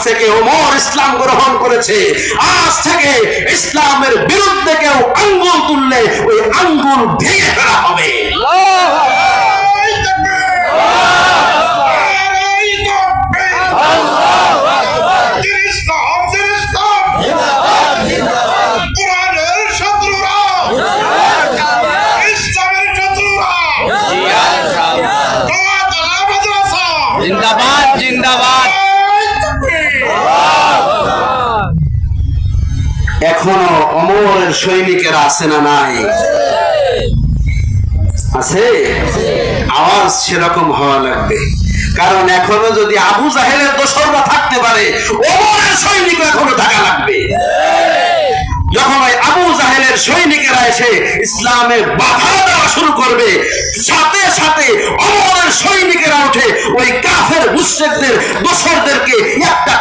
থেকে ওমর ইসলাম গ্রহণ করেছে, আজ থেকে ইসলামের বিরুদ্ধে কেউ আঙ্গুল তুললে ওই আঙ্গুল ভেঙে ফেলা হবে। জিন্দাবাদ জিন্দাবাদ। এখনো ওমরের সৈনিকেরা আছে না নাই? আছে। আওয়াজ সেরকম হওয়া লাগবে, কারণ এখনো যদি আবু জাহেলের দোসররা থাকতে পারে, ওমরের সৈনিক এখনো থাকা লাগবে। যখন ওই আবু জাহেলের সৈনিকেরা এসে ইসলামে বাধা দেওয়া শুরু করবে, সাথে সাথে ওমরের সৈনিকেরা উঠে ওই কাফের মুশরিকদের দোসরদেরকে একটা